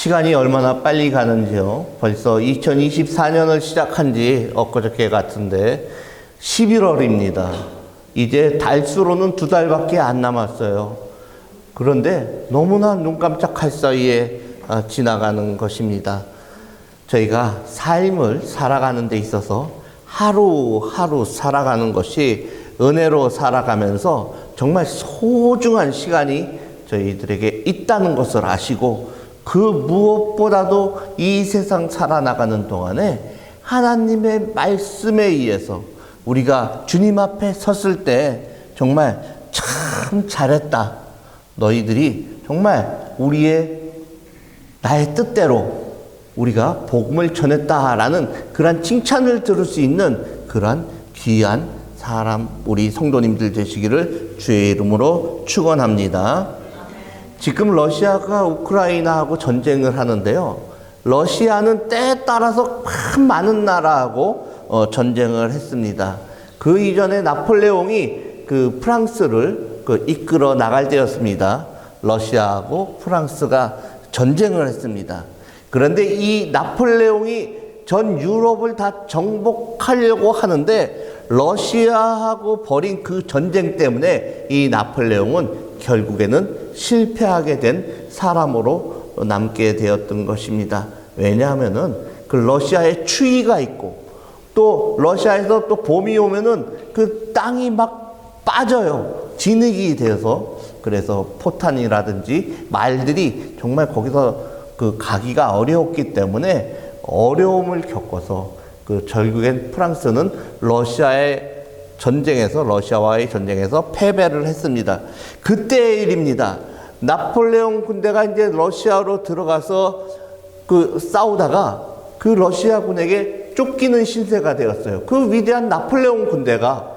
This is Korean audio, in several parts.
시간이 얼마나 빨리 가는지요. 벌써 2024년을 시작한 지 엊그저께 같은데 11월입니다. 이제 달수로는 2달밖에 안 남았어요. 그런데 너무나 눈 깜짝할 사이에 지나가는 것입니다. 저희가 삶을 살아가는 데 있어서 하루하루 살아가는 것이 은혜로 살아가면서 정말 소중한 시간이 저희들에게 있다는 것을 아시고, 그 무엇보다도 이 세상 살아나가는 동안에 하나님의 말씀에 의해서 우리가 주님 앞에 섰을 때 정말 참 잘했다. 너희들이 정말 나의 뜻대로 우리가 복음을 전했다라는 그런 칭찬을 들을 수 있는 그러한 귀한 사람, 우리 성도님들 되시기를 주의 이름으로 축원합니다. 지금 러시아가 우크라이나하고 전쟁을 하는데요. 러시아는 때에 따라서 많은 나라하고 전쟁을 했습니다. 그 이전에 나폴레옹이 그 프랑스를 이끌어 나갈 때였습니다. 러시아하고 프랑스가 전쟁을 했습니다. 그런데 이 나폴레옹이 전 유럽을 다 정복하려고 하는데 러시아하고 벌인 그 전쟁 때문에 이 나폴레옹은 결국에는 실패하게 된 사람으로 남게 되었던 것입니다. 왜냐하면은 그 러시아에 추위가 있고, 또 러시아에서 또 봄이 오면은 그 땅이 막 빠져요. 진흙이 되어서. 그래서 포탄이라든지 말들이 정말 거기서 그 가기가 어려웠기 때문에 어려움을 겪어서 결국엔 프랑스는 러시아와의 전쟁에서 패배를 했습니다. 그때의 일입니다. 나폴레옹 군대가 이제 러시아로 들어가서 싸우다가 그 러시아 군에게 쫓기는 신세가 되었어요. 그 위대한 나폴레옹 군대가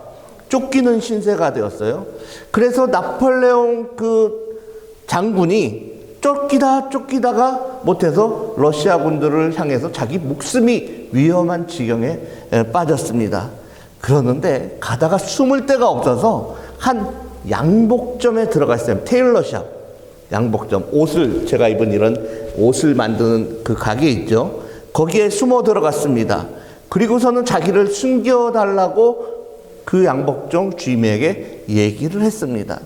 쫓기는 신세가 되었어요. 그래서 나폴레옹 장군이 쫓기다가 못해서 러시아 군들을 향해서 자기 목숨이 위험한 지경에 빠졌습니다. 그러는데 가다가 숨을 데가 없어서 한 양복점에 들어갔어요. 테일러샵, 양복점, 제가 입은 이런 옷을 만드는 그 가게 있죠. 거기에 숨어 들어갔습니다. 그리고서는 자기를 숨겨달라고 그 양복점 주인에게 얘기를 했습니다.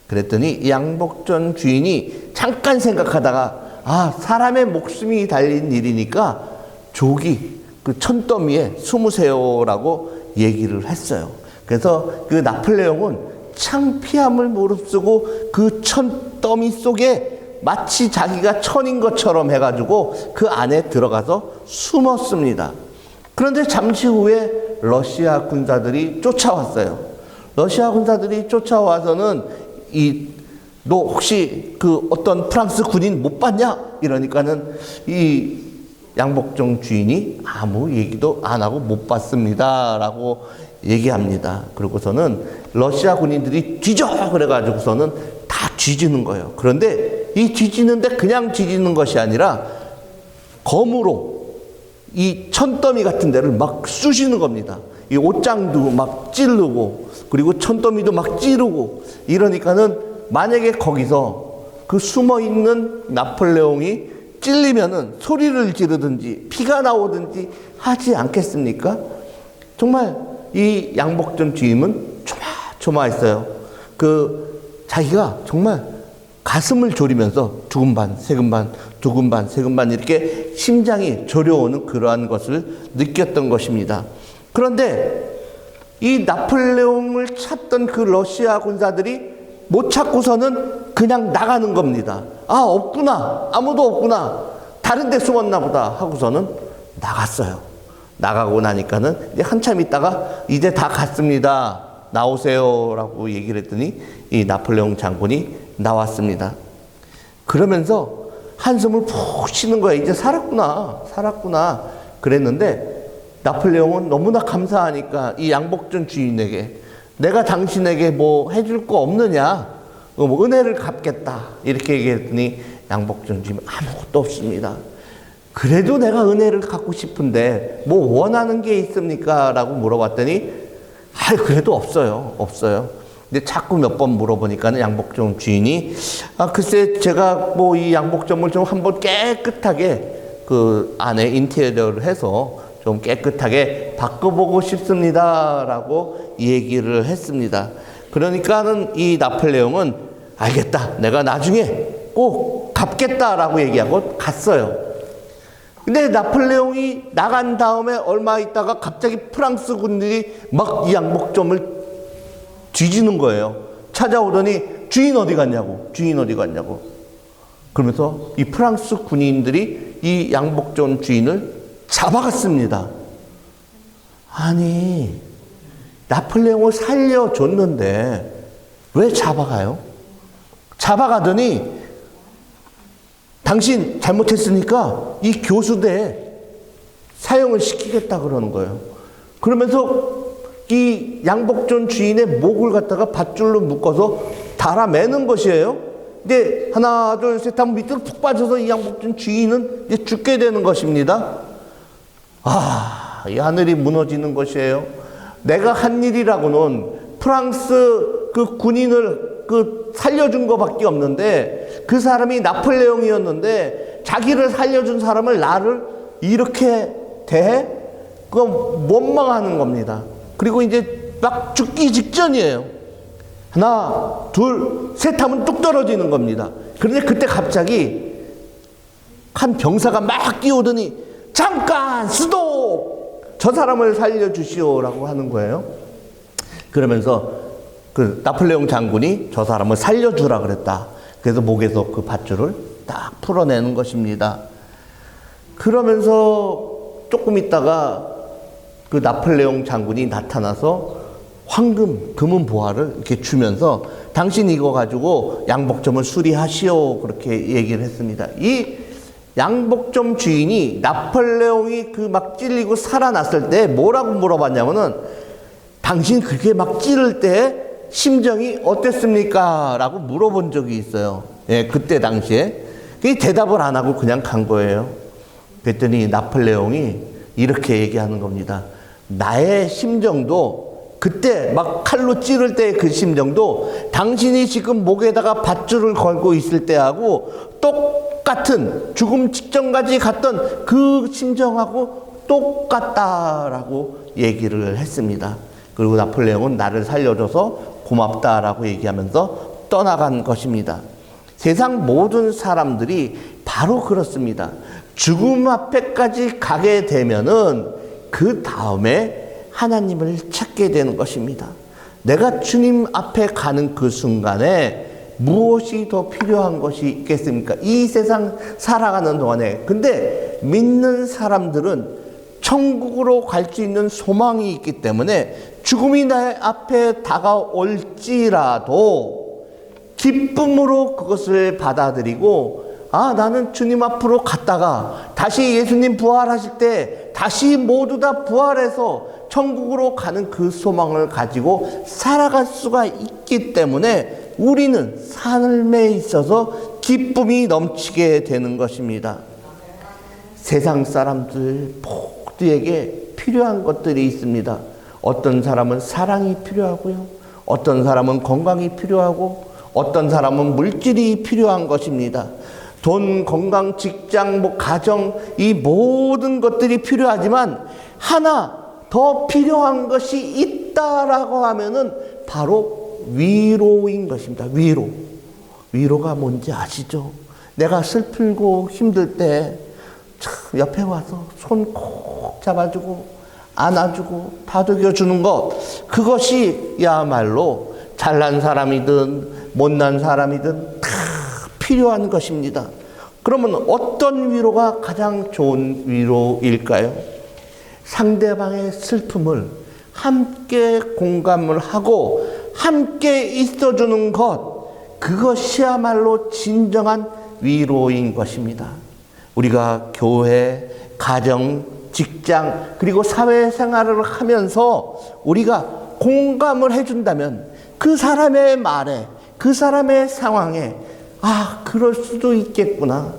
그랬더니 이 양복점 주인이 잠깐 생각하다가 사람의 목숨이 달린 일이니까 조기 천더미에 숨으세요라고 얘기를 했어요. 그래서 그 나폴레옹은 창피함을 무릅쓰고 그 천더미 속에 마치 자기가 천인 것처럼 해가지고 그 안에 들어가서 숨었습니다. 그런데 잠시 후에 러시아 군사들이 쫓아왔어요. 러시아 군사들이 쫓아와서는 너 혹시 어떤 프랑스 군인 못 봤냐? 이러니까는 이 양복점 주인이 아무 얘기도 안 하고 못 봤습니다 라고 얘기합니다. 그리고서는 러시아 군인들이 뒤져! 그래가지고서는 다 뒤지는 거예요. 그런데 이 뒤지는데 그냥 뒤지는 것이 아니라 검으로 이 천더미 같은 데를 막 쑤시는 겁니다. 이 옷장도 막 찌르고, 그리고 천더미도 막 찌르고, 이러니까는 만약에 거기서 숨어 있는 나폴레옹이 찔리면은 소리를 지르든지 피가 나오든지 하지 않겠습니까? 정말 이 양복점 주임은 조마조마했어요. 자기가 정말 가슴을 졸이면서 두근반, 세근반, 두근반, 세근반 이렇게 심장이 저려오는 그러한 것을 느꼈던 것입니다. 그런데 이 나폴레옹을 찾던 그 러시아 군사들이 못 찾고서는 그냥 나가는 겁니다. 없구나. 아무도 없구나. 다른 데 숨었나 보다 하고서는 나갔어요. 나가고 나니까는 이제 한참 있다가 이제 다 갔습니다. 나오세요 라고 얘기를 했더니 이 나폴레옹 장군이 나왔습니다. 그러면서 한숨을 푹 쉬는 거예요. 이제 살았구나. 그랬는데 나폴레옹은 너무나 감사하니까 이 양복점 주인에게 내가 당신에게 뭐 해줄 거 없느냐? 은혜를 갚겠다. 이렇게 얘기했더니 양복점 주인은 아무것도 없습니다. 그래도 내가 은혜를 갚고 싶은데 뭐 원하는 게 있습니까? 라고 물어봤더니 그래도 없어요. 근데 자꾸 몇 번 물어보니까는 양복점 주인이 글쎄 제가 뭐 이 양복점을 좀 한번 깨끗하게 그 안에 인테리어를 해서 좀 깨끗하게 바꿔보고 싶습니다라고 얘기를 했습니다. 그러니까는 이 나폴레옹은 알겠다, 내가 나중에 꼭 갚겠다라고 얘기하고 갔어요. 근데 나폴레옹이 나간 다음에 얼마 있다가 갑자기 프랑스 군들이 막 이 양복점을 뒤지는 거예요. 찾아오더니 주인 어디 갔냐고, 주인 어디 갔냐고. 그러면서 이 프랑스 군인들이 이 양복점 주인을 잡아갔습니다. 아니, 나폴레옹을 살려줬는데 왜 잡아가요? 잡아가더니 당신 잘못했으니까 이 교수대에 사형을 시키겠다 그러는 거예요. 그러면서 이 양복점 주인의 목을 갖다가 밧줄로 묶어서 달아매는 것이에요. 이제 하나 둘 셋 하면 밑으로 푹 빠져서 이 양복점 주인은 이제 죽게 되는 것입니다. 이 하늘이 무너지는 것이에요. 내가 한 일이라고는 프랑스 그 군인을 살려준 것밖에 없는데, 그 사람이 나폴레옹이었는데 자기를 살려준 사람을 나를 이렇게 대해? 그건 원망하는 겁니다. 그리고 이제 막 죽기 직전이에요. 하나, 둘, 셋 하면 뚝 떨어지는 겁니다. 그런데 그때 갑자기 한 병사가 막 뛰어오더니 잠깐 스톱! 저 사람을 살려주시오라고 하는 거예요. 그러면서 그 나폴레옹 장군이 저 사람을 살려주라 그랬다. 그래서 목에서 그 밧줄을 딱 풀어내는 것입니다. 그러면서 조금 있다가 그 나폴레옹 장군이 나타나서 금은 보화를 이렇게 주면서 당신 이거 가지고 양복점을 수리하시오, 그렇게 얘기를 했습니다. 이 양복점 주인이 나폴레옹이 그 막 찔리고 살아났을 때 뭐라고 물어봤냐면은, 당신 그렇게 막 찌를 때 심정이 어땠습니까? 라고 물어본 적이 있어요. 예, 그때 당시에. 그 대답을 안 하고 그냥 간 거예요. 그랬더니 나폴레옹이 이렇게 얘기하는 겁니다. 나의 심정도, 그때 막 칼로 찌를 때 그 심정도 당신이 지금 목에다가 밧줄을 걸고 있을 때하고 똑같은, 죽음 직전까지 갔던 그 심정하고 똑같다라고 얘기를 했습니다. 그리고 나폴레옹은 나를 살려줘서 고맙다라고 얘기하면서 떠나간 것입니다. 세상 모든 사람들이 바로 그렇습니다. 죽음 앞에까지 가게 되면은 그 다음에 하나님을 찾게 되는 것입니다. 내가 주님 앞에 가는 그 순간에 무엇이 더 필요한 것이 있겠습니까? 이 세상 살아가는 동안에. 근데 믿는 사람들은 천국으로 갈 수 있는 소망이 있기 때문에 죽음이 내 앞에 다가올지라도 기쁨으로 그것을 받아들이고, 나는 주님 앞으로 갔다가 다시 예수님 부활하실 때 다시 모두 다 부활해서 천국으로 가는 그 소망을 가지고 살아갈 수가 있기 때문에 우리는 삶에 있어서 기쁨이 넘치게 되는 것입니다. 세상 사람들 모두에게 필요한 것들이 있습니다. 어떤 사람은 사랑이 필요하고요, 어떤 사람은 건강이 필요하고, 어떤 사람은 물질이 필요한 것입니다. 돈, 건강, 직장, 가정, 이 모든 것들이 필요하지만 하나 더 필요한 것이 있다라고 하면은 바로 위로인 것입니다. 위로. 위로가 뭔지 아시죠? 내가 슬프고 힘들 때 옆에 와서 손 콕 잡아주고 안아주고 다독여주는 것, 그것이야말로 잘난 사람이든 못난 사람이든 다 필요한 것입니다. 그러면 어떤 위로가 가장 좋은 위로일까요? 상대방의 슬픔을 함께 공감을 하고 함께 있어주는 것, 그것이야말로 진정한 위로인 것입니다. 우리가 교회, 가정, 직장, 그리고 사회생활을 하면서 우리가 공감을 해준다면 그 사람의 말에, 그 사람의 상황에 그럴 수도 있겠구나,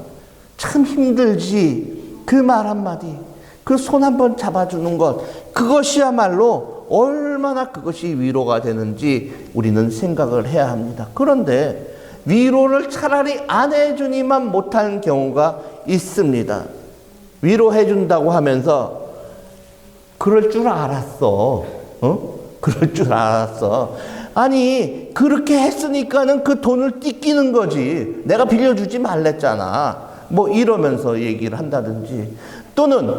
참 힘들지, 그 말 한마디, 그 손 한번 잡아주는 것, 그것이야말로 얼마나 그것이 위로가 되는지 우리는 생각을 해야 합니다. 그런데 위로를 차라리 안 해주니만 못하는 경우가 있습니다. 위로해 준다고 하면서 그럴 줄 알았어. 그럴 줄 알았어. 아니, 그렇게 했으니까는 그 돈을 띠끼는 거지. 내가 빌려주지 말랬잖아. 뭐 이러면서 얘기를 한다든지. 또는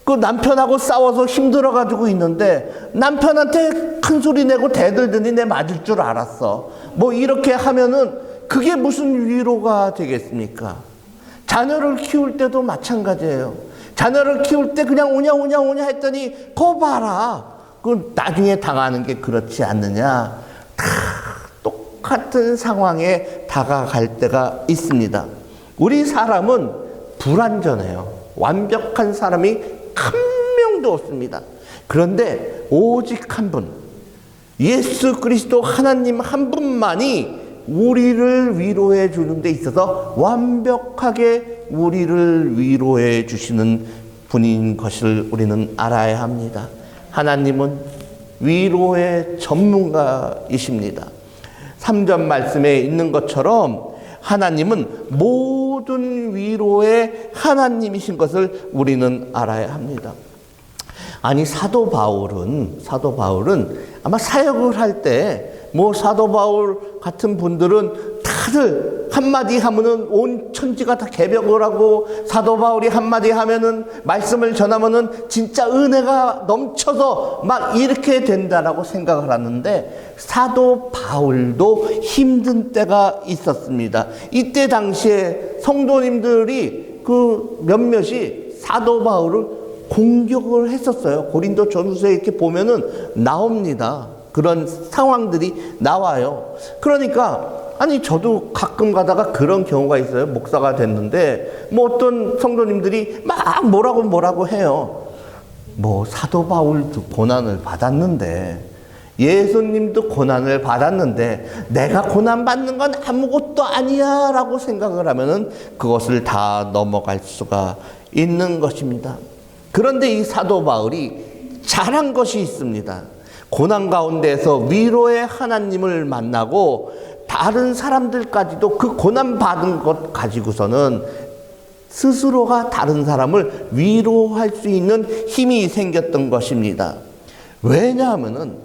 그 남편하고 싸워서 힘들어가지고 있는데 남편한테 큰 소리 내고 대들더니 내 맞을 줄 알았어. 뭐 이렇게 하면은 그게 무슨 위로가 되겠습니까? 자녀를 키울 때도 마찬가지예요. 자녀를 키울 때 그냥 오냐 했더니 거 봐라. 그 나중에 당하는 게 그렇지 않느냐. 다 똑같은 상황에 다가갈 때가 있습니다. 우리 사람은 불완전해요. 완벽한 사람이 한 명도 없습니다. 그런데 오직 한 분, 예수 그리스도 하나님 한 분만이 우리를 위로해 주는 데 있어서 완벽하게 우리를 위로해 주시는 분인 것을 우리는 알아야 합니다. 하나님은 위로의 전문가이십니다. 3절 말씀에 있는 것처럼 하나님은 모든 위로의 하나님이신 것을 우리는 알아야 합니다. 아니, 사도 바울은 아마 사역을 할 때 사도 바울 같은 분들은 다들 한마디 하면은 온 천지가 다 개벽을 하고, 사도 바울이 한마디 하면은 말씀을 전하면은 진짜 은혜가 넘쳐서 막 이렇게 된다라고 생각을 하는데, 사도 바울도 힘든 때가 있었습니다. 이때 당시에 성도님들이 그 몇몇이 사도 바울을 공격을 했었어요. 고린도 전후서에 이렇게 보면은 나옵니다. 그런 상황들이 나와요. 그러니까 아니, 저도 가끔 가다가 그런 경우가 있어요. 목사가 됐는데 어떤 성도님들이 막 뭐라고 해요. 사도 바울도 고난을 받았는데, 예수님도 고난을 받았는데 내가 고난 받는 건 아무것도 아니야 라고 생각을 하면은 그것을 다 넘어갈 수가 있는 것입니다. 그런데 이 사도 바울이 잘한 것이 있습니다. 고난 가운데서 위로의 하나님을 만나고 다른 사람들까지도 그 고난 받은 것 가지고서는 스스로가 다른 사람을 위로할 수 있는 힘이 생겼던 것입니다. 왜냐하면은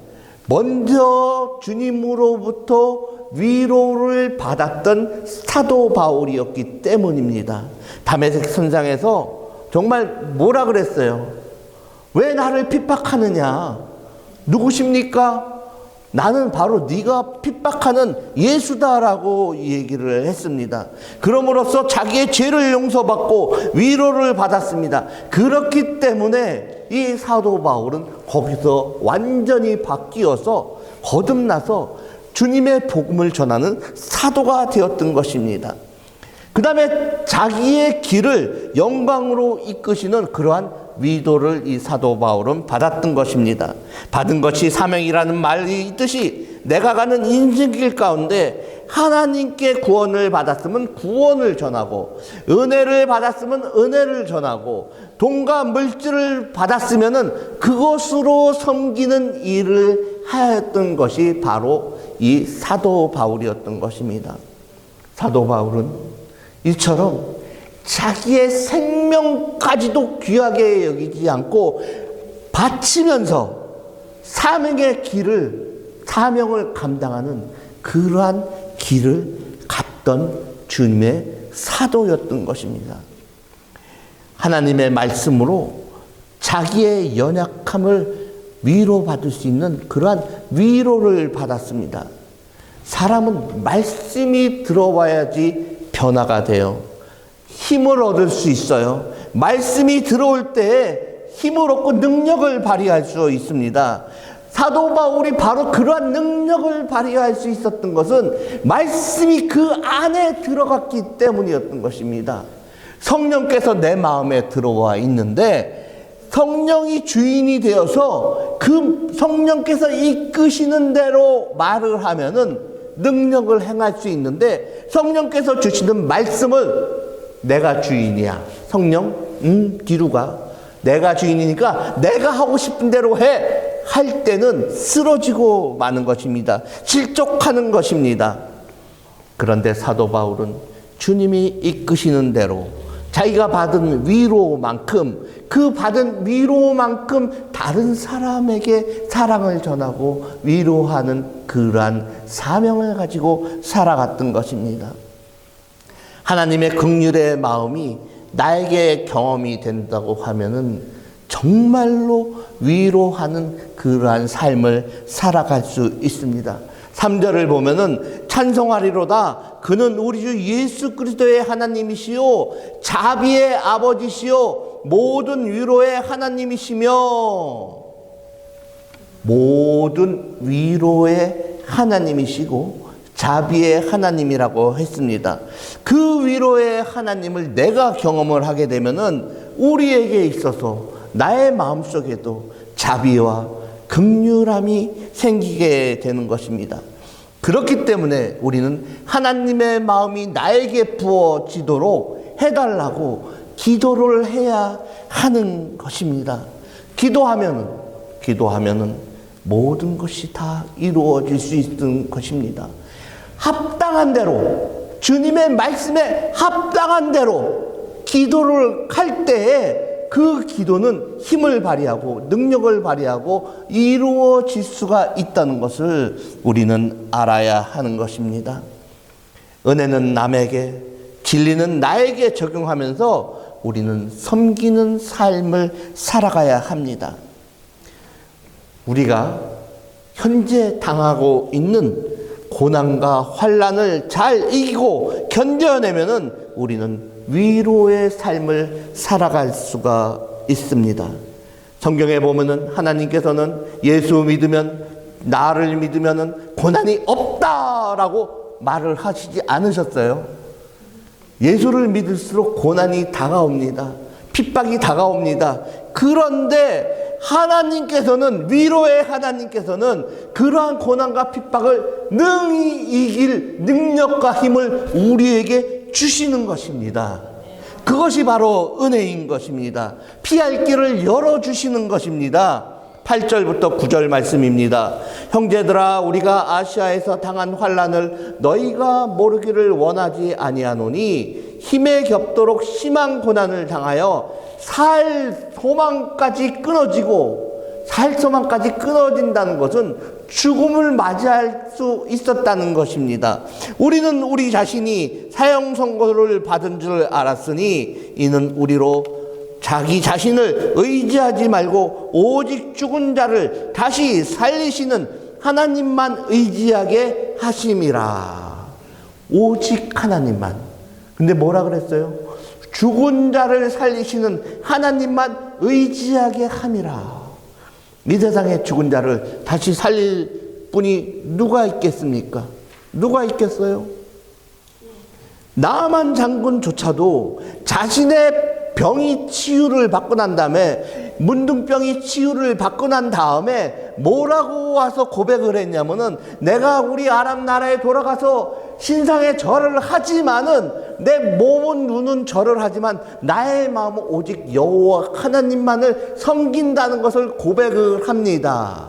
먼저 주님으로부터 위로를 받았던 사도 바울이었기 때문입니다. 다메섹 선상에서 정말 뭐라 그랬어요? 왜 나를 핍박하느냐? 누구십니까? 나는 바로 네가 핍박하는 예수다라고 얘기를 했습니다. 그럼으로써 자기의 죄를 용서받고 위로를 받았습니다. 그렇기 때문에 이 사도 바울은 거기서 완전히 바뀌어서 거듭나서 주님의 복음을 전하는 사도가 되었던 것입니다. 그 다음에 자기의 길을 영광으로 이끄시는 그러한 위로를 이 사도 바울은 받았던 것입니다. 받은 것이 사명이라는 말이 있듯이 내가 가는 인생길 가운데 하나님께 구원을 받았으면 구원을 전하고, 은혜를 받았으면 은혜를 전하고, 돈과 물질을 받았으면 그것으로 섬기는 일을 하였던 것이 바로 이 사도 바울이었던 것입니다. 사도 바울은 이처럼 자기의 생명까지도 귀하게 여기지 않고 바치면서 사명을 감당하는 그러한 길을 갔던 주님의 사도였던 것입니다. 하나님의 말씀으로 자기의 연약함을 위로받을 수 있는 그러한 위로를 받았습니다. 사람은 말씀이 들어와야지 변화가 돼요. 힘을 얻을 수 있어요. 말씀이 들어올 때 힘을 얻고 능력을 발휘할 수 있습니다. 사도 바울이 바로 그러한 능력을 발휘할 수 있었던 것은 말씀이 그 안에 들어갔기 때문이었던 것입니다. 성령께서 내 마음에 들어와 있는데 성령이 주인이 되어서 그 성령께서 이끄시는 대로 말을 하면은 능력을 행할 수 있는데, 성령께서 주시는 말씀을 내가 주인이야. 성령, 뒤로 가. 내가 주인이니까 내가 하고 싶은 대로 해. 할 때는 쓰러지고 마는 것입니다. 실족하는 것입니다. 그런데 사도 바울은 주님이 이끄시는 대로 자기가 받은 위로만큼, 그 받은 위로만큼 다른 사람에게 사랑을 전하고 위로하는 그러한 사명을 가지고 살아갔던 것입니다. 하나님의 긍휼의 마음이 나에게 경험이 된다고 하면은 정말로 위로하는 그러한 삶을 살아갈 수 있습니다. 3절을 보면은 찬송하리로다. 그는 우리 주 예수 그리스도의 하나님이시요 자비의 아버지시요 모든 위로의 하나님이시며, 모든 위로의 하나님이시고 자비의 하나님이라고 했습니다. 그 위로의 하나님을 내가 경험을 하게 되면은 우리에게 있어서 나의 마음속에도 자비와 긍휼함이 생기게 되는 것입니다. 그렇기 때문에 우리는 하나님의 마음이 나에게 부어지도록 해달라고 기도를 해야 하는 것입니다. 기도하면은 모든 것이 다 이루어질 수 있는 것입니다. 합당한 대로, 주님의 말씀에 합당한 대로 기도를 할 때에 그 기도는 힘을 발휘하고 능력을 발휘하고 이루어질 수가 있다는 것을 우리는 알아야 하는 것입니다. 은혜는 남에게, 진리는 나에게 적용하면서 우리는 섬기는 삶을 살아가야 합니다. 우리가 현재 당하고 있는 고난과 환난을 잘 이기고 견뎌내면은 우리는 위로의 삶을 살아갈 수가 있습니다. 성경에 보면은 하나님께서는 예수 믿으면, 나를 믿으면은 고난이 없다라고 말을 하시지 않으셨어요. 예수를 믿을수록 고난이 다가옵니다. 핍박이 다가옵니다. 그런데 하나님께서는, 위로의 하나님께서는 그러한 고난과 핍박을 능히 이길 능력과 힘을 우리에게 주시는 것입니다. 그것이 바로 은혜인 것입니다. 피할 길을 열어주시는 것입니다. 8절부터 9절 말씀입니다. 형제들아, 우리가 아시아에서 당한 환난을 너희가 모르기를 원하지 아니하노니 힘에 겹도록 심한 고난을 당하여 살 소망까지 끊어진다는 것은 죽음을 맞이할 수 있었다는 것입니다. 우리는 우리 자신이 사형 선고를 받은 줄 알았으니 이는 우리로 자기 자신을 의지하지 말고 오직 죽은 자를 다시 살리시는 하나님만 의지하게 하심이라. 오직 하나님만. 근데 뭐라 그랬어요? 죽은 자를 살리시는 하나님만 의지하게 함이라. 이 세상에 죽은 자를 다시 살릴 분이 누가 있겠습니까? 누가 있겠어요? 나만 장군조차도 자신의 병이 치유를 받고 난 다음에, 문둥병이 치유를 받고 난 다음에 뭐라고 와서 고백을 했냐면은, 내가 우리 아람 나라에 돌아가서 신상에 절을 하지만은, 내 몸은 눈은 절을 하지만 나의 마음은 오직 여호와 하나님만을 섬긴다는 것을 고백을 합니다.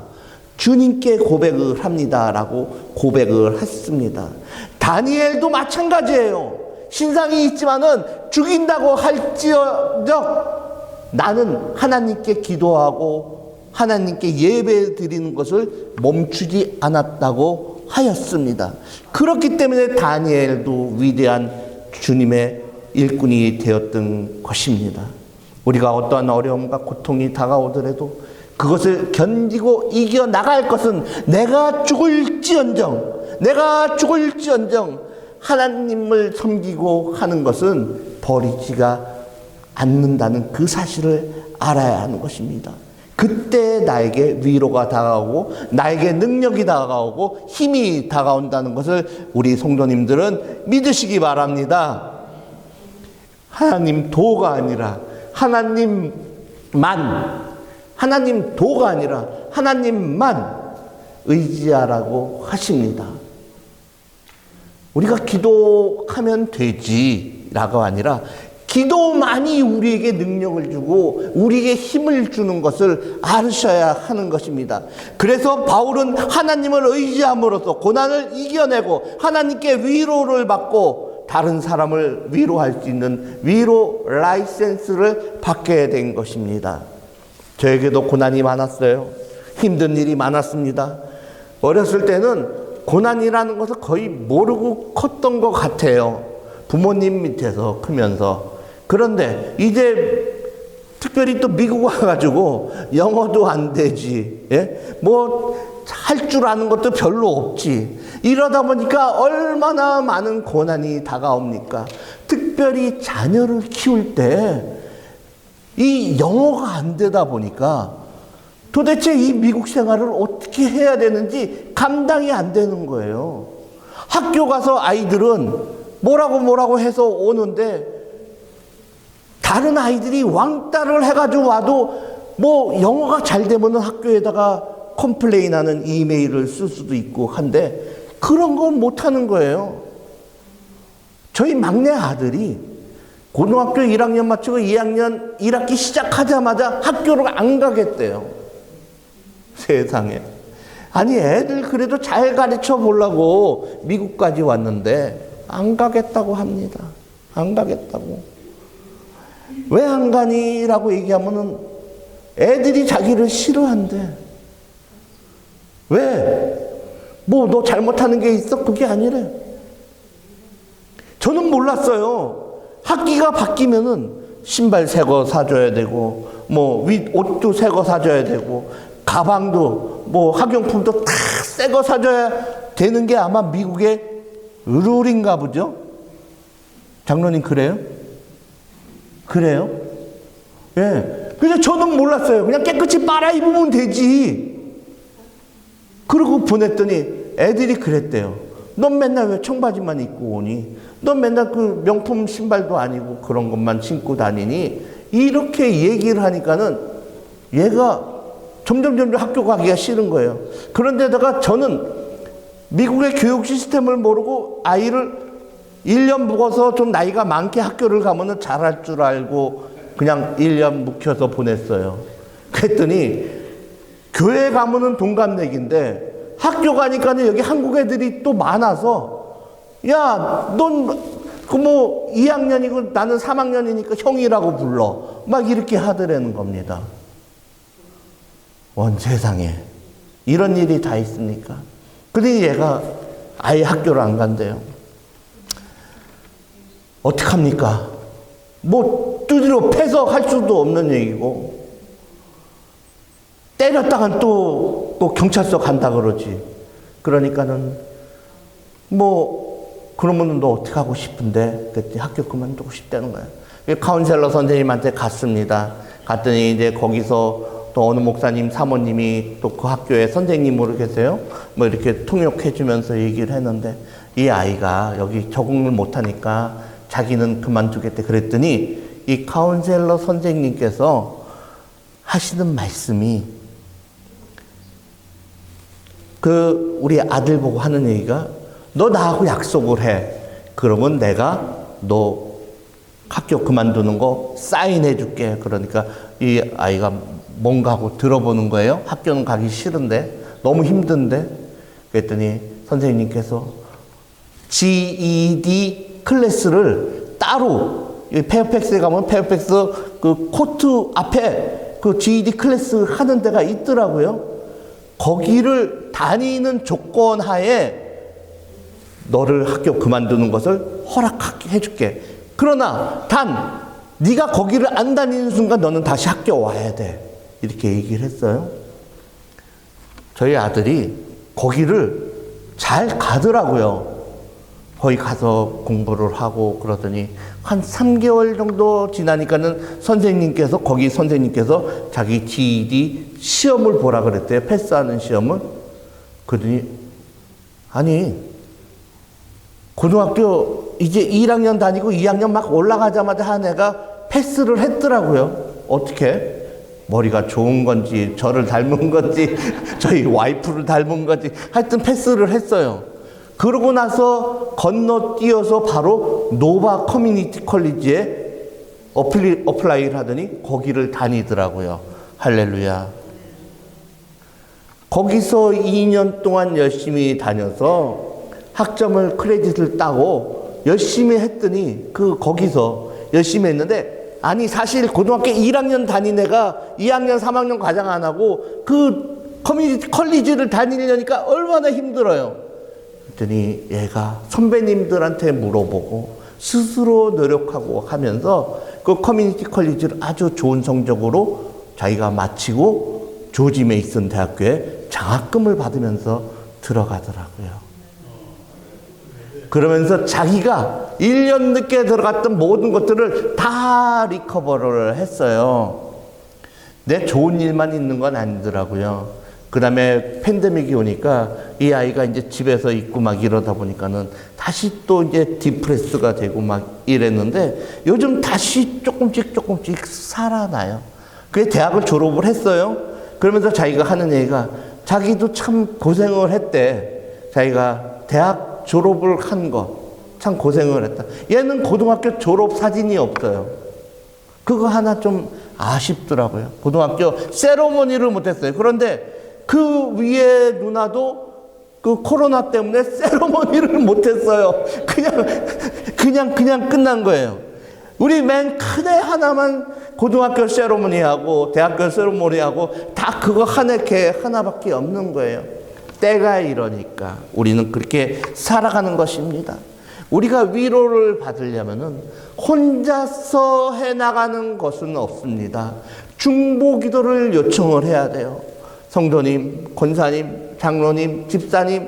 주님께 고백을 합니다라고 고백을 했습니다. 다니엘도 마찬가지예요. 신상이 있지만은 죽인다고 할지어정 나는 하나님께 기도하고 하나님께 예배 드리는 것을 멈추지 않았다고 하였습니다. 그렇기 때문에 다니엘도 위대한 주님의 일꾼이 되었던 것입니다. 우리가 어떠한 어려움과 고통이 다가오더라도 그것을 견디고 이겨나갈 것은 내가 죽을지언정 하나님을 섬기고 하는 것은 버리지가 않는다는 그 사실을 알아야 하는 것입니다. 그때 나에게 위로가 다가오고 나에게 능력이 다가오고 힘이 다가온다는 것을 우리 성도님들은 믿으시기 바랍니다. 하나님 도가 아니라 하나님만 의지하라고 하십니다. 우리가 기도하면 되지라고 아니라 기도만이 우리에게 능력을 주고 우리에게 힘을 주는 것을 아셔야 하는 것입니다. 그래서 바울은 하나님을 의지함으로써 고난을 이겨내고 하나님께 위로를 받고 다른 사람을 위로할 수 있는 위로 라이센스를 받게 된 것입니다. 저에게도 고난이 많았어요. 힘든 일이 많았습니다. 어렸을 때는 고난이라는 것을 거의 모르고 컸던 것 같아요. 부모님 밑에서 크면서. 그런데 이제 특별히 또 미국 와가지고 영어도 안 되지, 예? 뭐 할 줄 아는 것도 별로 없지. 이러다 보니까 얼마나 많은 고난이 다가옵니까? 특별히 자녀를 키울 때 이 영어가 안 되다 보니까 도대체 이 미국 생활을 어떻게 해야 되는지 감당이 안 되는 거예요. 학교 가서 아이들은 뭐라고 해서 오는데 다른 아이들이 왕따를 해가지고 와도 뭐 영어가 잘 되면 학교에다가 컴플레인하는 이메일을 쓸 수도 있고 한데 그런 건 못하는 거예요. 저희 막내 아들이 고등학교 1학년 마치고 2학년 1학기 시작하자마자 학교를 안 가겠대요. 세상에. 아니 애들 그래도 잘 가르쳐 보려고 미국까지 왔는데 안 가겠다고 합니다. 안 가겠다고. 왜 안 가니? 라고 얘기하면은 애들이 자기를 싫어한대. 왜? 뭐 너 잘못하는 게 있어? 그게 아니래. 저는 몰랐어요. 학기가 바뀌면은 신발 새 거 사줘야 되고 뭐 옷도 새 거 사줘야 되고 가방도 뭐 학용품도 다 새 거 사줘야 되는 게 아마 미국의 룰인가 보죠? 장로님 그래요? 그래요? 예. 그래서 저는 몰랐어요. 그냥 깨끗이 빨아 입으면 되지. 그러고 보냈더니 애들이 그랬대요. 넌 맨날 왜 청바지만 입고 오니? 넌 맨날 그 명품 신발도 아니고 그런 것만 신고 다니니? 이렇게 얘기를 하니까는 얘가 점점 학교 가기가 싫은 거예요. 그런데다가 저는 미국의 교육 시스템을 모르고 아이를 1년 묵어서 좀 나이가 많게 학교를 가면은 잘할 줄 알고 그냥 1년 묵혀서 보냈어요. 그랬더니 교회 가면은 동갑내기인데 학교 가니까는 여기 한국 애들이 또 많아서 야, 넌 그 뭐 2학년이고 나는 3학년이니까 형이라고 불러. 막 이렇게 하더라는 겁니다. 원 세상에 이런 일이 다 있습니까? 그러니 얘가 아예 학교를 안 간대요. 어떡합니까? 뭐 두드려 패서 할 수도 없는 얘기고 때렸다간 또 경찰서 간다 그러지. 그러니까는 뭐 그러면은 너 어떻게 하고 싶은데? 그랬더니 학교 그만두고 싶다는 거예요. 카운셀러 선생님한테 갔습니다. 갔더니 이제 거기서 또 어느 목사님 사모님이 또 그 학교에 선생님으로 계세요. 뭐 이렇게 통역해 주면서 얘기를 했는데 이 아이가 여기 적응을 못하니까 자기는 그만두겠대. 그랬더니 이 카운셀러 선생님께서 하시는 말씀이 그 우리 아들 보고 하는 얘기가 너 나하고 약속을 해. 그러면 내가 너 학교 그만두는 거 사인해 줄게. 그러니까 이 아이가 뭔가 하고 들어보는 거예요. 학교는 가기 싫은데 너무 힘든데. 그랬더니 선생님께서 GED 클래스를 따로 페어팩스에 가면 페어팩스 그 코트 앞에 그 GED 클래스 하는 데가 있더라고요. 거기를 다니는 조건 하에 너를 학교 그만두는 것을 허락해 줄게. 그러나 단 네가 거기를 안 다니는 순간 너는 다시 학교 와야 돼. 이렇게 얘기를 했어요. 저희 아들이 거기를 잘 가더라고요. 거기 가서 공부를 하고 그러더니 한 3개월 정도 지나니까는 거기 선생님께서 자기 GED 시험을 보라 그랬대요. 패스하는 시험을. 그러더니 아니 고등학교 이제 1학년 다니고 2학년 막 올라가자마자 한 애가 패스를 했더라고요. 어떻게? 머리가 좋은 건지 저를 닮은 건지 저희 와이프를 닮은 건지 하여튼 패스를 했어요. 그러고 나서 건너뛰어서 바로 노바 커뮤니티 컬리지에 어플라이를 하더니 거기를 다니더라고요. 할렐루야. 거기서 2년 동안 열심히 다녀서 학점을 크레딧을 따고 열심히 했더니 거기서 열심히 했는데, 아니 사실 고등학교 1학년 다닌 애가 2학년 3학년 과장 안 하고 그 커뮤니티 컬리지를 다니려니까 얼마나 힘들어요. 그랬더니 얘가 선배님들한테 물어보고 스스로 노력하고 하면서 그 커뮤니티 컬리지를 아주 좋은 성적으로 자기가 마치고 조지 메이슨 대학교에 장학금을 받으면서 들어가더라고요. 그러면서 자기가 1년 늦게 들어갔던 모든 것들을 다 리커버를 했어요. 내 좋은 일만 있는 건 아니더라고요. 그 다음에 팬데믹이 오니까 이 아이가 이제 집에서 있고 막 이러다 보니까는 다시 또 이제 디프레스가 되고 막 이랬는데 요즘 다시 조금씩 살아나요. 그게 대학을 졸업을 했어요. 그러면서 자기가 하는 얘기가 자기도 참 고생을 했대. 자기가 대학 졸업을 한 거 참 고생을 했다. 얘는 고등학교 졸업 사진이 없어요. 그거 하나 좀 아쉽더라고요. 고등학교 세러머니를 못했어요. 그런데 그 위에 누나도 그 코로나 때문에 세러머니를 못했어요. 그냥 끝난 거예요. 우리 맨 큰 애 하나만 고등학교 세러머니하고 대학교 세러머니하고 다 그거 한 해 하나밖에 없는 거예요. 때가 이러니까 우리는 그렇게 살아가는 것입니다. 우리가 위로를 받으려면은 혼자서 해나가는 것은 없습니다. 중보기도를 요청을 해야 돼요. 성도님, 권사님, 장로님, 집사님,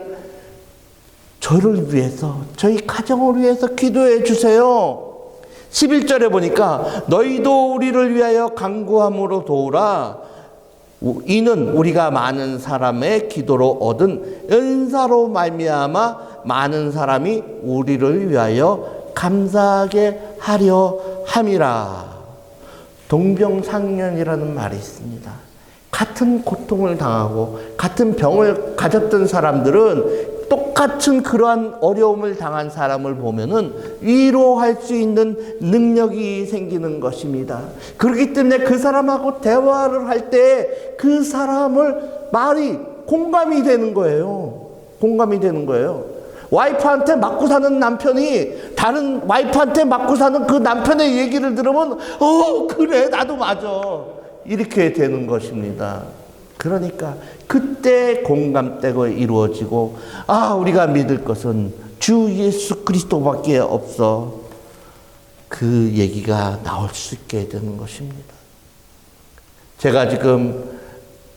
저를 위해서, 저희 가정을 위해서 기도해 주세요. 11절에 보니까 너희도 우리를 위하여 간구함으로 도우라. 이는 우리가 많은 사람의 기도로 얻은 은사로 말미암아 많은 사람이 우리를 위하여 감사하게 하려 함이라. 동병상련이라는 말이 있습니다. 같은 고통을 당하고 같은 병을 가졌던 사람들은 똑같은 그러한 어려움을 당한 사람을 보면은 위로할 수 있는 능력이 생기는 것입니다. 그렇기 때문에 그 사람하고 대화를 할 때 그 사람을 말이 공감이 되는 거예요. 공감이 되는 거예요. 와이프한테 맞고 사는 남편이 다른 와이프한테 맞고 사는 그 남편의 얘기를 들으면 그래 나도 맞아 이렇게 되는 것입니다. 그러니까 그때 공감대가 이루어지고 우리가 믿을 것은 주 예수 그리스도밖에 없어, 그 얘기가 나올 수 있게 되는 것입니다. 제가 지금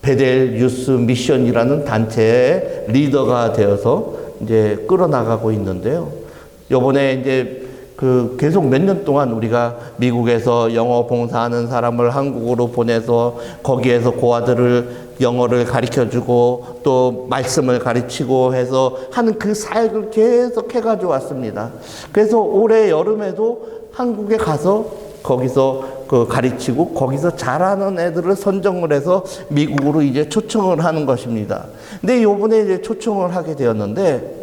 베델 유스 미션이라는 단체의 리더가 되어서 이제 끌어나가고 있는데요. 요번에 이제 계속 몇 년 동안 우리가 미국에서 영어 봉사하는 사람을 한국으로 보내서 거기에서 고아들을 영어를 가르쳐주고 또 말씀을 가르치고 해서 하는 그 사역을 계속 해가지고 왔습니다. 그래서 올해 여름에도 한국에 가서 거기서 가르치고 거기서 잘하는 애들을 선정을 해서 미국으로 이제 초청을 하는 것입니다. 근데 요번에 이제 초청을 하게 되었는데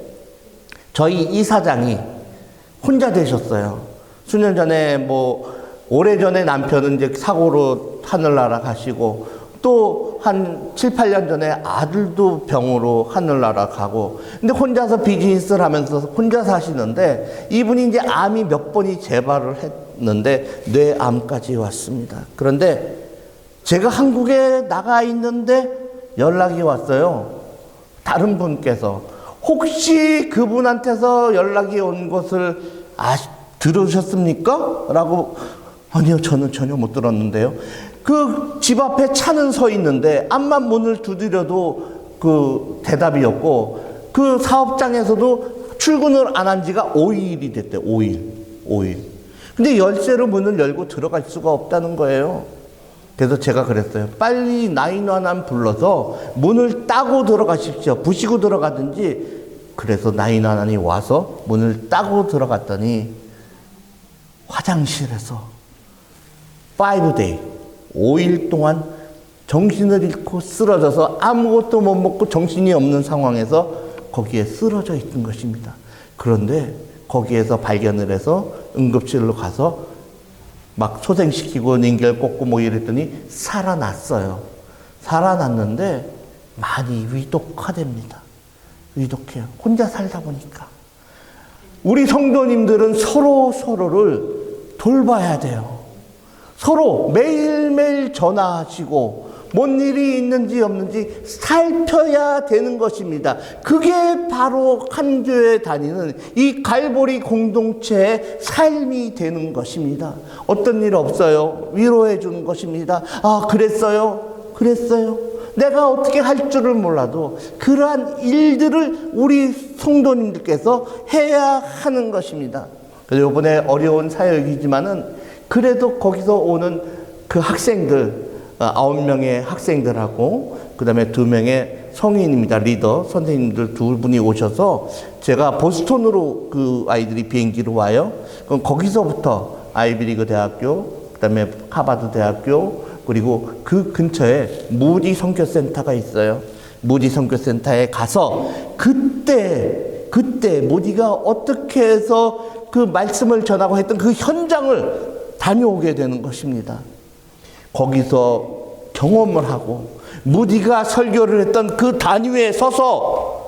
저희 이사장이 혼자 되셨어요. 수년 전에 오래전에 남편은 이제 사고로 하늘나라 가시고 또 한 7, 8년 전에 아들도 병으로 하늘나라 가고, 근데 혼자서 비즈니스를 하면서 혼자 사시는데 이분이 이제 암이 몇 번이 재발을 했는데 뇌암까지 왔습니다. 그런데 제가 한국에 나가 있는데 연락이 왔어요. 다른 분께서 혹시 그분한테서 연락이 온 것을 들으셨습니까? 라고. 아니요, 저는 전혀 못 들었는데요. 그 집 앞에 차는 서 있는데 앞만 문을 두드려도 대답이 없고 그 사업장에서도 출근을 안 한 지가 5일이 됐대요. 5일. 근데 열쇠로 문을 열고 들어갈 수가 없다는 거예요. 그래서 제가 그랬어요. 빨리 911 불러서 문을 따고 들어가십시오. 부시고 들어가든지. 그래서 911이 와서 문을 따고 들어갔더니 화장실에서 5일 동안 정신을 잃고 쓰러져서 아무것도 못 먹고 정신이 없는 상황에서 거기에 쓰러져 있던 것입니다. 그런데 거기에서 발견을 해서 응급실로 가서 막 소생시키고 닌겔 꽂고 뭐 이랬더니 살아났어요. 살아났는데 많이 위독하답니다. 위독해요. 혼자 살다 보니까. 우리 성도님들은 서로를 돌봐야 돼요. 서로 매일매일 전화하시고 뭔 일이 있는지 없는지 살펴야 되는 것입니다. 그게 바로 한 교회 다니는 이 갈보리 공동체의 삶이 되는 것입니다. 어떤 일 없어요. 위로해 주는 것입니다. 아, 그랬어요. 내가 어떻게 할 줄을 몰라도 그러한 일들을 우리 성도님들께서 해야 하는 것입니다. 그래서 이번에 어려운 사역이지만은 그래도 거기서 오는 그 학생들 9명의 학생들하고 그 다음에 2명의 성인입니다. 리더 선생님들 2분이 오셔서 제가 보스턴으로 그 아이들이 비행기로 와요. 그럼 거기서부터 아이비리그 대학교, 그 다음에 하버드 대학교, 그리고 그 근처에 무디 선교센터가 있어요. 무디 선교센터에 가서 그때 무디가 어떻게 해서 그 말씀을 전하고 했던 그 현장을 다녀오게 되는 것입니다. 거기서 경험을 하고 무디가 설교를 했던 그 단위에 서서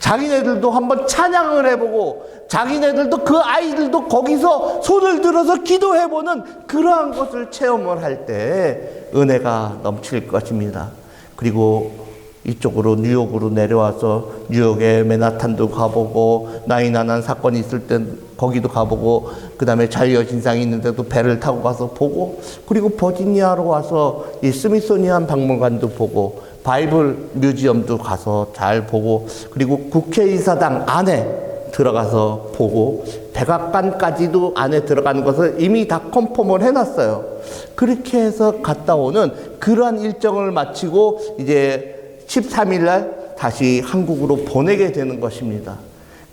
자기네들도 한번 찬양을 해보고 자기네들도 그 아이들도 거기서 손을 들어서 기도해보는 그러한 것을 체험을 할 때 은혜가 넘칠 것입니다. 그리고 이쪽으로 뉴욕으로 내려와서 뉴욕에 맨하탄도 가보고 나인나난 사건이 있을 땐 거기도 가보고 그 다음에 자유여신상이 있는데도 배를 타고 가서 보고 그리고 버지니아로 와서 이 스미소니안 박물관도 보고 바이블 뮤지엄도 가서 잘 보고 그리고 국회의사당 안에 들어가서 보고 백악관까지도 안에 들어가는 것을 이미 다 컨펌을 해놨어요. 그렇게 해서 갔다 오는 그러한 일정을 마치고 이제 13일 날 다시 한국으로 보내게 되는 것입니다.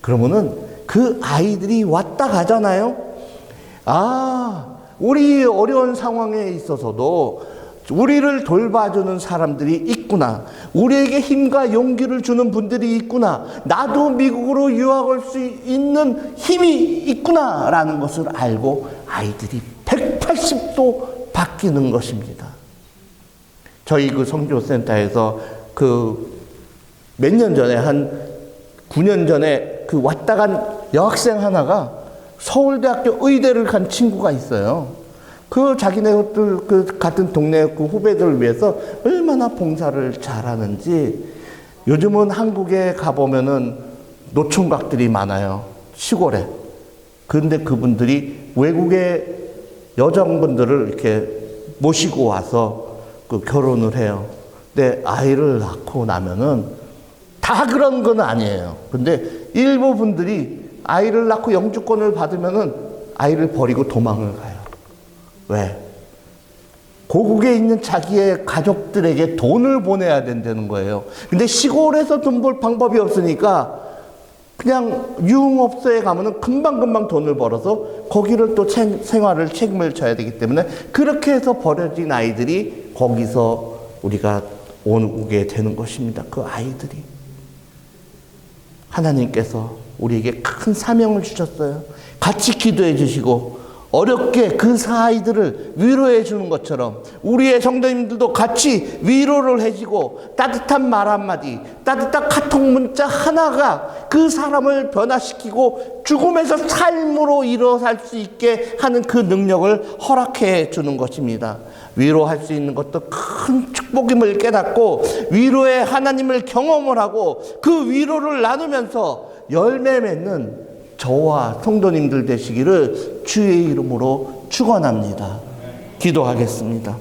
그러면은 그 아이들이 왔다 가잖아요. 아, 우리 어려운 상황에 있어서도 우리를 돌봐주는 사람들이 있구나. 우리에게 힘과 용기를 주는 분들이 있구나. 나도 미국으로 유학할 수 있는 힘이 있구나. 라는 것을 알고 아이들이 180도 바뀌는 것입니다. 저희 그 선교센터에서 몇 년 전에 한 9년 전에 그 왔다 간 여학생 하나가 서울대학교 의대를 간 친구가 있어요. 그 자기네들 그 같은 동네 그 후배들을 위해서 얼마나 봉사를 잘하는지 요즘은 한국에 가보면은 노총각들이 많아요. 시골에. 그런데 그분들이 외국의 여성분들을 이렇게 모시고 와서 그 결혼을 해요. 근데 아이를 낳고 나면은 다 그런 건 아니에요. 근데 일부 분들이 아이를 낳고 영주권을 받으면은 아이를 버리고 도망을 가요. 왜? 고국에 있는 자기의 가족들에게 돈을 보내야 된다는 거예요. 근데 시골에서 돈 벌 방법이 없으니까 그냥 유흥업소에 가면은 금방금방 돈을 벌어서 거기를 또 생활을 책임을 져야 되기 때문에 그렇게 해서 버려진 아이들이 거기서 우리가 오게 되는 것입니다. 그 아이들이. 하나님께서 우리에게 큰 사명을 주셨어요. 같이 기도해 주시고 어렵게 그 아이들을 위로해 주는 것처럼 우리의 성도님들도 같이 위로를 해주고 따뜻한 말 한마디, 따뜻한 카톡 문자 하나가 그 사람을 변화시키고 죽음에서 삶으로 일어설 수 있게 하는 그 능력을 허락해 주는 것입니다. 위로할 수 있는 것도 큰 축복임을 깨닫고 위로의 하나님을 경험을 하고 그 위로를 나누면서 열매 맺는 저와 성도님들 되시기를 주의 이름으로 축원합니다. 기도하겠습니다.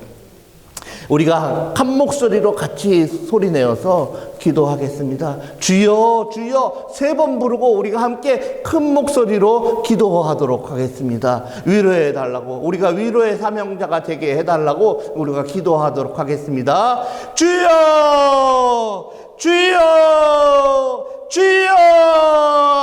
우리가 한 목소리로 같이 소리내어서 기도하겠습니다. 주여 주여 3번 부르고 우리가 함께 큰 목소리로 기도하도록 하겠습니다. 위로해 달라고, 우리가 위로의 사명자가 되게 해달라고 우리가 기도하도록 하겠습니다. 주여 주여 주여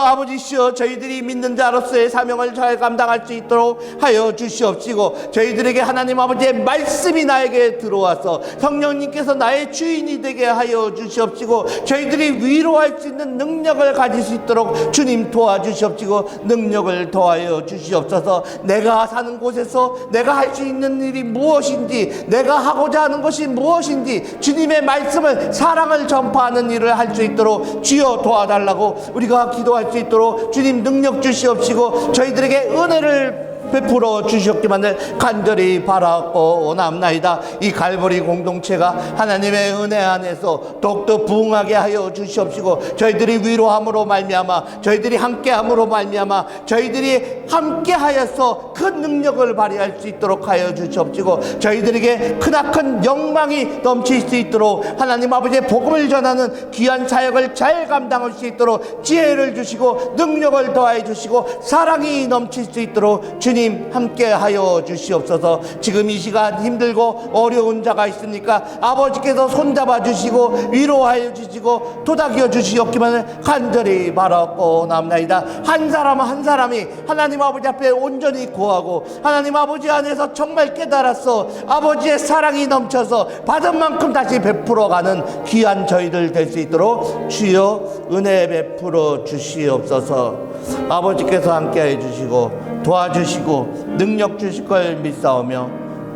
아버지시여 저희들이 믿는 자로서의 사명을 잘 감당할 수 있도록 하여 주시옵시고 저희들에게 하나님 아버지의 말씀이 나에게 들어와서 성령님께서 나의 주인이 되게 하여 주시옵시고 저희들이 위로할 수 있는 능력을 가질 수 있도록 주님 도와주시옵시고 능력을 더하여 주시옵소서. 내가 사는 곳에서 내가 할 수 있는 일이 무엇인지 내가 하고자 하는 것이 무엇인지 주님의 말씀을 사랑을 전파하는 일을 할 수 있도록 주여 도와달라고 우리가 기도할 수 있도록 주님 능력 주시옵시고 저희들에게 은혜를 베풀어 주시옵기만을 간절히 바라고 원합나이다. 이 갈보리 공동체가 하나님의 은혜 안에서 더욱더 부흥하게 하여 주시옵시고 저희들이 위로함으로 말미암아 저희들이 함께함으로 말미암아 저희들이 함께하여서 큰 능력을 발휘할 수 있도록 하여 주시옵시고 저희들에게 크나큰 영광이 넘칠 수 있도록 하나님 아버지의 복음을 전하는 귀한 사역을 잘 감당할 수 있도록 지혜를 주시고 능력을 더하여 주시고 사랑이 넘칠 수 있도록 주님 함께하여 주시옵소서. 지금 이 시간 힘들고 어려운 자가 있으니까 아버지께서 손잡아 주시고 위로하여 주시고 도닥여 주시옵기만을 간절히 바라고 남나이다. 한 사람 한 사람이 하나님 아버지 앞에 온전히 구하고 하나님 아버지 안에서 정말 깨달았어 아버지의 사랑이 넘쳐서 받은 만큼 다시 베풀어가는 귀한 저희들 될 수 있도록 주여 은혜 베풀어 주시옵소서. 아버지께서 함께해 주시고 도와주시고 능력 주실 걸 믿사오며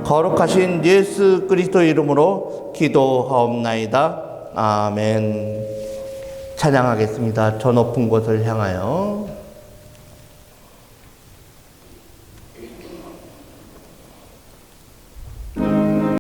거룩하신 예수 그리스도 이름으로 기도하옵나이다. 아멘. 찬양하겠습니다. 저 높은 곳을 향하여.